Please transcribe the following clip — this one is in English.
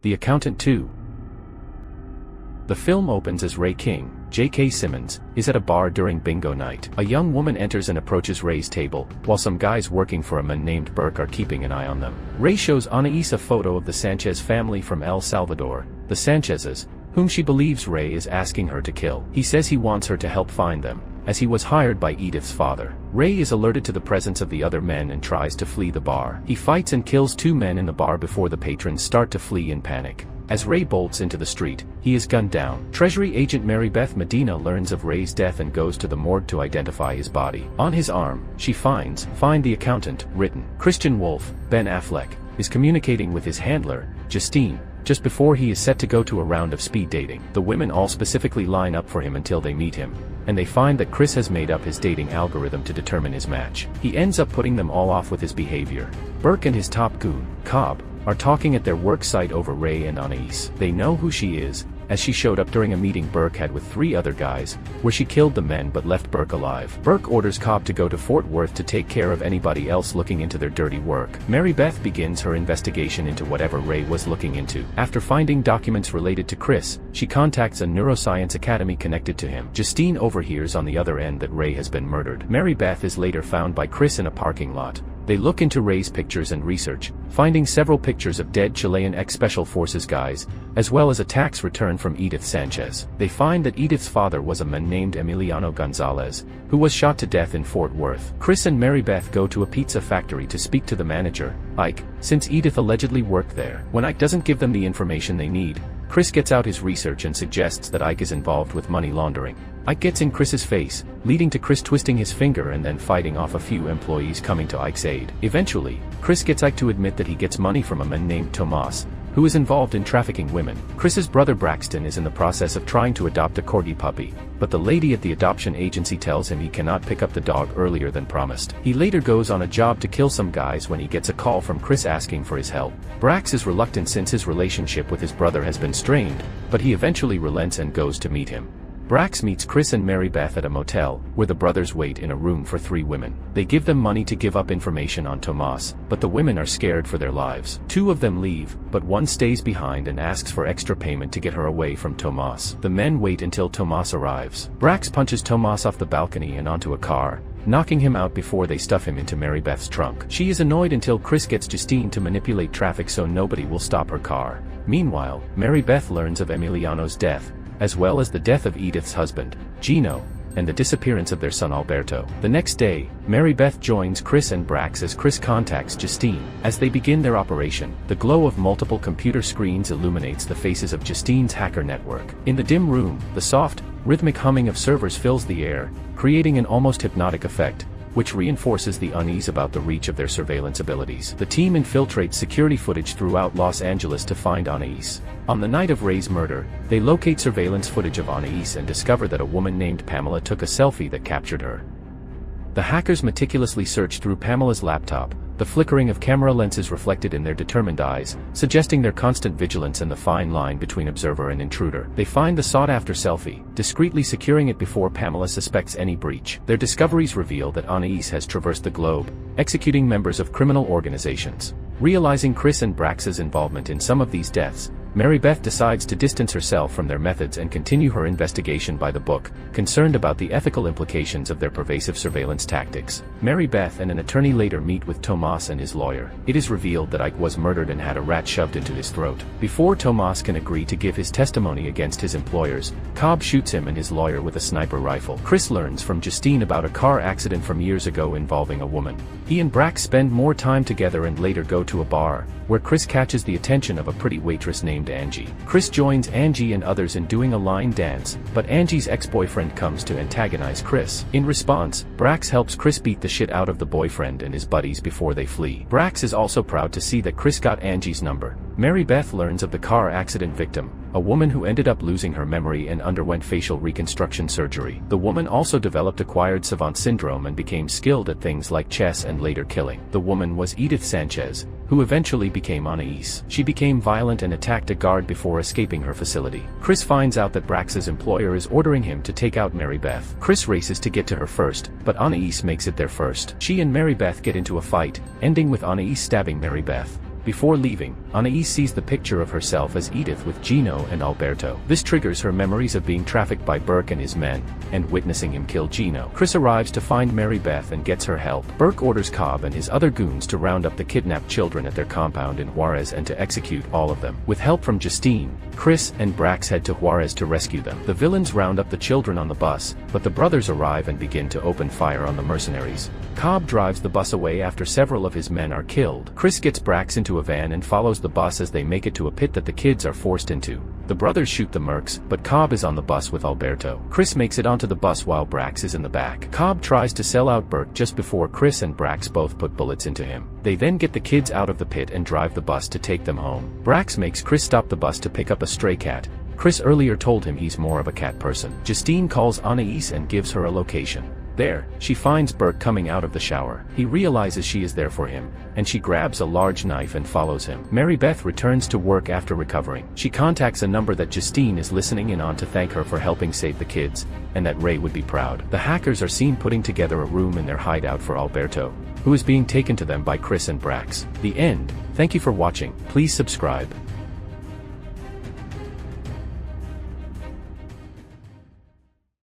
The Accountant 2. The film opens as Ray King, J.K. Simmons, is at a bar during bingo night. A young woman enters and approaches Ray's table, while some guys working for a man named Burke are keeping an eye on them. Ray shows Anais a photo of the Sanchez family from El Salvador, the Sanchezes, whom she believes Ray is asking her to kill. He says he wants her to help find them, as he was hired by Edith's father. Ray is alerted to the presence of the other men and tries to flee the bar. He fights and kills 2 men in the bar before the patrons start to flee in panic. As Ray bolts into the street, he is gunned down. Treasury agent Mary Beth Medina learns of Ray's death and goes to the morgue to identify his body. On his arm, she finds "Find the Accountant" written. Christian Wolf, Ben Affleck, is communicating with his handler, Justine, just before he is set to go to a round of speed dating. The women all specifically line up for him until they meet him, and they find that Chris has made up his dating algorithm to determine his match. He ends up putting them all off with his behavior. Burke and his top goon, Cobb, are talking at their work site over Ray and Anais. They know who she is, as she showed up during a meeting Burke had with 3 other guys, where she killed the men but left Burke alive. Burke orders Cobb to go to Fort Worth to take care of anybody else looking into their dirty work. Mary Beth begins her investigation into whatever Ray was looking into. After finding documents related to Chris, she contacts a neuroscience academy connected to him. Justine overhears on the other end that Ray has been murdered. Mary Beth is later found by Chris in a parking lot. They look into Ray's pictures and research, finding several pictures of dead Chilean ex-Special Forces guys, as well as a tax return from Edith Sanchez. They find that Edith's father was a man named Emiliano Gonzalez, who was shot to death in Fort Worth. Chris and Mary Beth go to a pizza factory to speak to the manager, Ike, since Edith allegedly worked there. When Ike doesn't give them the information they need, Chris gets out his research and suggests that Ike is involved with money laundering. Ike gets in Chris's face, leading to Chris twisting his finger and then fighting off a few employees coming to Ike's aid. Eventually, Chris gets Ike to admit that he gets money from a man named Tomas, who is involved in trafficking women. Chris's brother Braxton is in the process of trying to adopt a corgi puppy, but the lady at the adoption agency tells him he cannot pick up the dog earlier than promised. He later goes on a job to kill some guys when he gets a call from Chris asking for his help. Brax is reluctant since his relationship with his brother has been strained, but he eventually relents and goes to meet him. Brax meets Chris and Mary Beth at a motel, where the brothers wait in a room for 3 women. They give them money to give up information on Tomas, but the women are scared for their lives. 2 of them leave, but one stays behind and asks for extra payment to get her away from Tomas. The men wait until Tomas arrives. Brax punches Tomas off the balcony and onto a car, knocking him out before they stuff him into Mary Beth's trunk. She is annoyed until Chris gets Justine to manipulate traffic so nobody will stop her car. Meanwhile, Mary Beth learns of Emiliano's death, as well as the death of Edith's husband, Gino, and the disappearance of their son Alberto. The next day, Mary Beth joins Chris and Brax as Chris contacts Justine. As they begin their operation, the glow of multiple computer screens illuminates the faces of Justine's hacker network. In the dim room, the soft, rhythmic humming of servers fills the air, creating an almost hypnotic effect, which reinforces the unease about the reach of their surveillance abilities. The team infiltrates security footage throughout Los Angeles to find Anais. On the night of Ray's murder, they locate surveillance footage of Anais and discover that a woman named Pamela took a selfie that captured her. The hackers meticulously search through Pamela's laptop, the flickering of camera lenses reflected in their determined eyes, suggesting their constant vigilance and the fine line between observer and intruder. They find the sought-after selfie, discreetly securing it before Pamela suspects any breach. Their discoveries reveal that Anais has traversed the globe, executing members of criminal organizations. Realizing Chris and Brax's involvement in some of these deaths, Mary Beth decides to distance herself from their methods and continue her investigation by the book, concerned about the ethical implications of their pervasive surveillance tactics. Mary Beth and an attorney later meet with Tomas and his lawyer. It is revealed that Ike was murdered and had a rat shoved into his throat. Before Tomas can agree to give his testimony against his employers, Cobb shoots him and his lawyer with a sniper rifle. Chris learns from Justine about a car accident from years ago involving a woman. He and Brax spend more time together and later go to a bar, where Chris catches the attention of a pretty waitress named Angie. Chris joins Angie and others in doing a line dance, but Angie's ex-boyfriend comes to antagonize Chris. In response, Brax helps Chris beat the shit out of the boyfriend and his buddies before they flee. Brax is also proud to see that Chris got Angie's number. Mary Beth learns of the car accident victim, a woman who ended up losing her memory and underwent facial reconstruction surgery. The woman also developed acquired savant syndrome and became skilled at things like chess and later killing. The woman was Edith Sanchez, who eventually became Anais. She became violent and attacked a guard before escaping her facility. Chris finds out that Brax's employer is ordering him to take out Mary Beth. Chris races to get to her first, but Anais makes it there first. She and Mary Beth get into a fight, ending with Anais stabbing Mary Beth. Before leaving, Anais sees the picture of herself as Edith with Gino and Alberto. This triggers her memories of being trafficked by Burke and his men, and witnessing him kill Gino. Chris arrives to find Mary Beth and gets her help. Burke orders Cobb and his other goons to round up the kidnapped children at their compound in Juarez and to execute all of them. With help from Justine, Chris and Brax head to Juarez to rescue them. The villains round up the children on the bus, but the brothers arrive and begin to open fire on the mercenaries. Cobb drives the bus away after several of his men are killed. Chris gets Brax into a van and follows the bus as they make it to a pit that the kids are forced into. The brothers shoot the mercs, but Cobb is on the bus with Alberto. Chris makes it onto the bus while Brax is in the back. Cobb tries to sell out Burke just before Chris and Brax both put bullets into him. They then get the kids out of the pit and drive the bus to take them home. Brax makes Chris stop the bus to pick up a stray cat. Chris earlier told him he's more of a cat person. Justine calls Anais and gives her a location. There, she finds Burke coming out of the shower. He realizes she is there for him, and she grabs a large knife and follows him. Mary Beth returns to work after recovering. She contacts a number that Justine is listening in on to thank her for helping save the kids, and that Ray would be proud. The hackers are seen putting together a room in their hideout for Alberto, who is being taken to them by Chris and Brax. The end. Thank you for watching. Please subscribe.